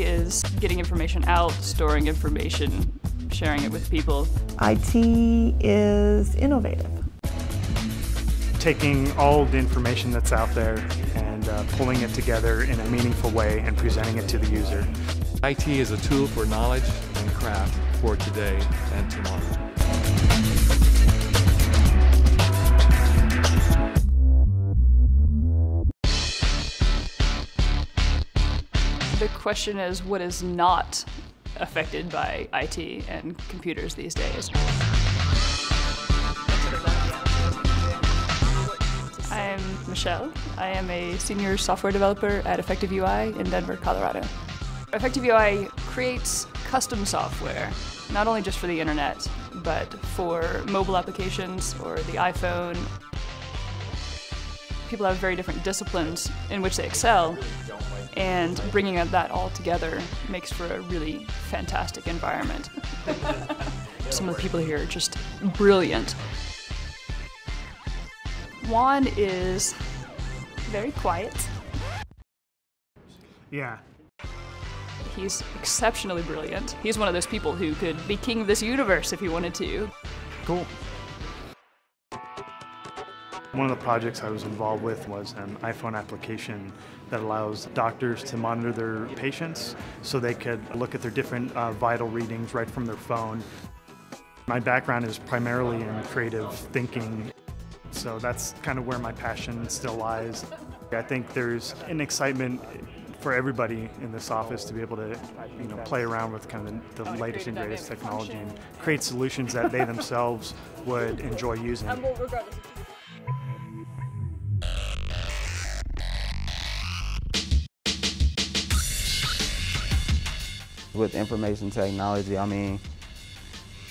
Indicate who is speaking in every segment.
Speaker 1: is getting information out, storing information, sharing it with people.
Speaker 2: IT is innovative.
Speaker 3: Taking all the information that's out there and pulling it together in a meaningful way and presenting it to the user.
Speaker 4: IT is a tool for knowledge and craft for today and tomorrow.
Speaker 1: The question is, what is not affected by IT and computers these days? I'm Michelle. I am a senior software developer at Effective UI in Denver, Colorado. Effective UI creates custom software, not only just for the internet, but for mobile applications or the iPhone. People have very different disciplines in which they excel, and bringing that all together makes for a really fantastic environment. Some of the people here are just brilliant. Juan is very quiet.
Speaker 3: Yeah.
Speaker 1: He's exceptionally brilliant. He's one of those people who could be king of this universe if he wanted to.
Speaker 3: Cool. One of the projects I was involved with was an iPhone application that allows doctors to monitor their patients so they could look at their different vital readings right from their phone. My background is primarily in creative thinking, so that's kind of where my passion still lies. I think there's an excitement for everybody in this office to be able to, play around with kind of the latest and greatest technology and create solutions that they themselves would enjoy using.
Speaker 5: With information technology,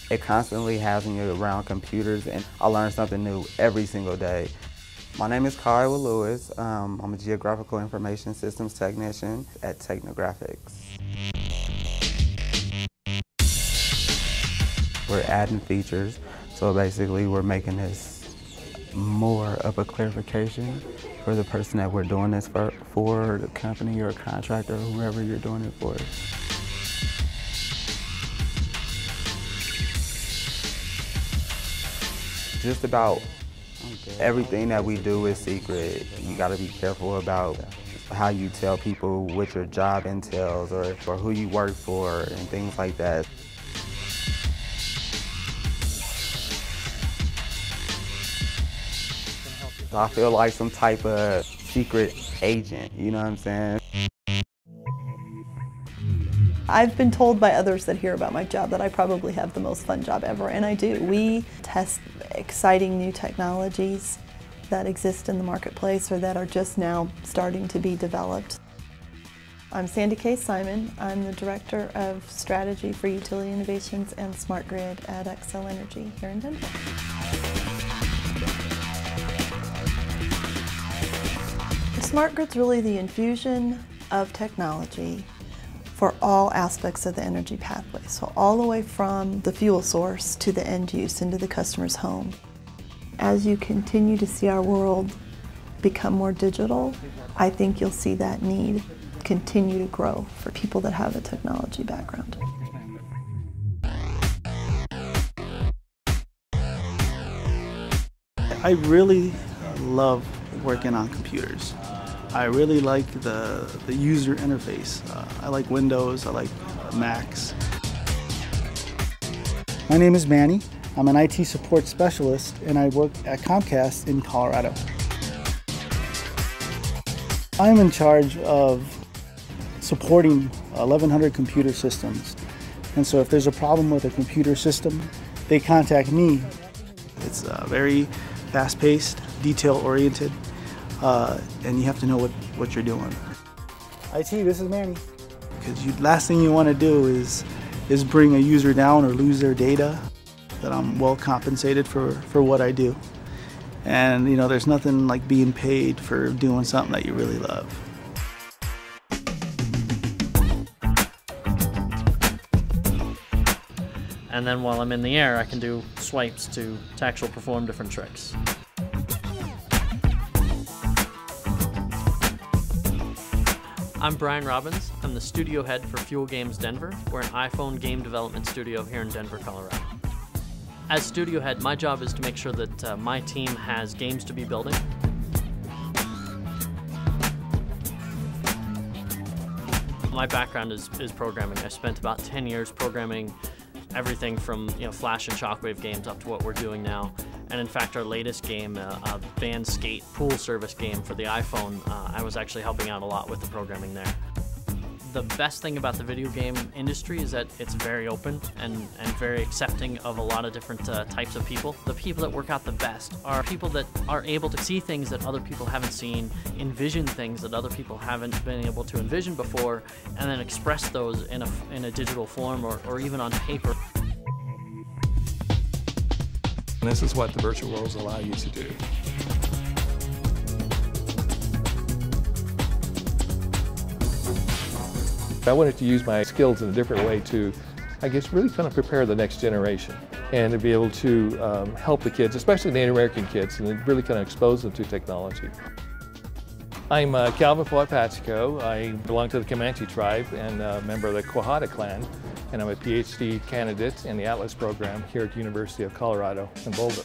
Speaker 5: it constantly has me around computers, and I learn something new every single day. My name is Kyle Lewis. I'm a Geographical Information Systems Technician at Technographics. We're adding features, so basically we're making this more of a clarification for the person that we're doing this for the company or contractor or whoever you're doing it for. Just about everything that we do is secret. You got to be careful about how you tell people what your job entails or who you work for and things like that. I feel like some type of secret agent, you know what I'm saying?
Speaker 2: I've been told by others that hear about my job that I probably have the most fun job ever, and I do. We test exciting new technologies that exist in the marketplace or that are just now starting to be developed. I'm Sandy K. Simon. I'm the Director of Strategy for Utility Innovations and Smart Grid at Xcel Energy here in Denver. Smart Grid's really the infusion of technology for all aspects of the energy pathway. So all the way from the fuel source to the end use into the customer's home. As you continue to see our world become more digital, I think you'll see that need continue to grow for people that have a technology background.
Speaker 6: I really love working on computers. I really like the user interface. I like Windows, I like Macs. My name is Manny. I'm an IT support specialist and I work at Comcast in Colorado. I'm in charge of supporting 1,100 computer systems. And so if there's a problem with a computer system, they contact me. It's very fast-paced, detail-oriented. And you have to know what you're doing. IT, this is Manny. Because last thing you want to do is bring a user down or lose their data. That I'm well compensated for what I do. And there's nothing like being paid for doing something that you really love.
Speaker 7: And then while I'm in the air, I can do swipes to actually perform different tricks. I'm Brian Robbins. I'm the studio head for Fuel Games Denver. We're an iPhone game development studio here in Denver, Colorado. As studio head, my job is to make sure that my team has games to be building. My background is programming. I spent about 10 years programming everything from Flash and Shockwave games up to what we're doing now. And in fact, our latest game, a band skate pool service game for the iPhone, I was actually helping out a lot with the programming there. The best thing about the video game industry is that it's very open and very accepting of a lot of different types of people. The people that work out the best are people that are able to see things that other people haven't seen, envision things that other people haven't been able to envision before, and then express those in a digital form or even on paper.
Speaker 4: And this is what the virtual worlds allow you to do. I wanted to use my skills in a different way to, I guess, really kind of prepare the next generation and to be able to help the kids, especially Native American kids, and really kind of expose them to technology. I'm Calvin Pachico. I belong to the Comanche tribe and a member of the Quijada clan, and I'm a PhD candidate in the Atlas program here at the University of Colorado in Boulder.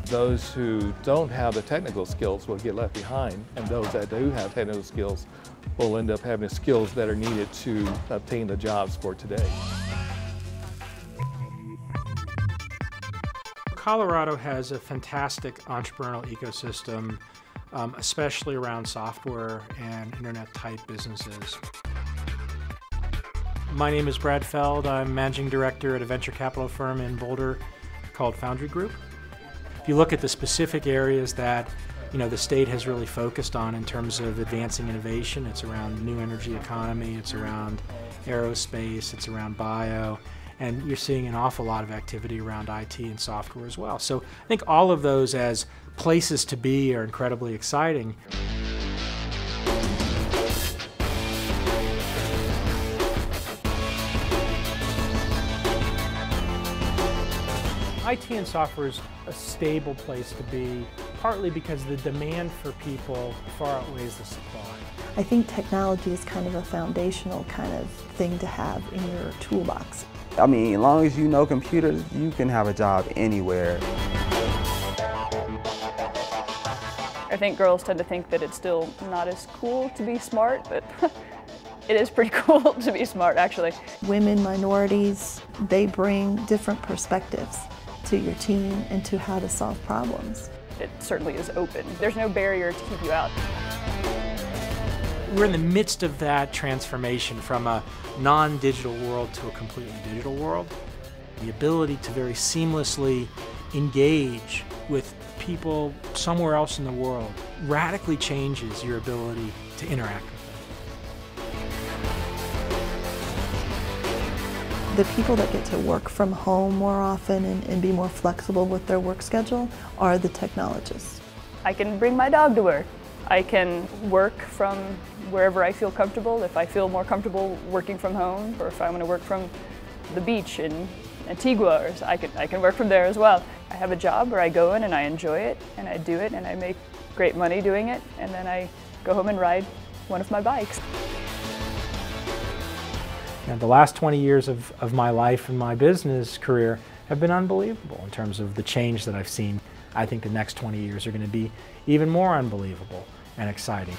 Speaker 4: Those who don't have the technical skills will get left behind, and those that do have technical skills will end up having the skills that are needed to obtain the jobs for today.
Speaker 8: Colorado has a fantastic entrepreneurial ecosystem, especially around software and internet-type businesses. My name is Brad Feld. I'm managing director at a venture capital firm in Boulder called Foundry Group. If you look at the specific areas that the state has really focused on in terms of advancing innovation, it's around new energy economy, it's around aerospace, it's around bio, and you're seeing an awful lot of activity around IT and software as well. So I think all of those as places to be are incredibly exciting. IT and software is a stable place to be, partly because the demand for people far outweighs the supply.
Speaker 2: I think technology is kind of a foundational kind of thing to have in your toolbox.
Speaker 5: I mean, as long as you know computers, you can have a job anywhere.
Speaker 1: I think girls tend to think that it's still not as cool to be smart, but it is pretty cool to be smart, actually.
Speaker 2: Women, minorities, they bring different perspectives to your team and to how to solve problems.
Speaker 1: It certainly is open. There's no barrier to keep you out.
Speaker 8: We're in the midst of that transformation from a non-digital world to a completely digital world. The ability to very seamlessly engage with people somewhere else in the world radically changes your ability to interact with them.
Speaker 2: The people that get to work from home more often and be more flexible with their work schedule are the technologists.
Speaker 1: I can bring my dog to work. I can work from wherever I feel comfortable. If I feel more comfortable working from home, or if I want to work from the beach in Antigua, I can work from there as well. I have a job where I go in and I enjoy it, and I do it, and I make great money doing it, and then I go home and ride one of my bikes.
Speaker 8: And the last 20 years of my life and my business career have been unbelievable in terms of the change that I've seen. I think the next 20 years are going to be even more unbelievable and exciting.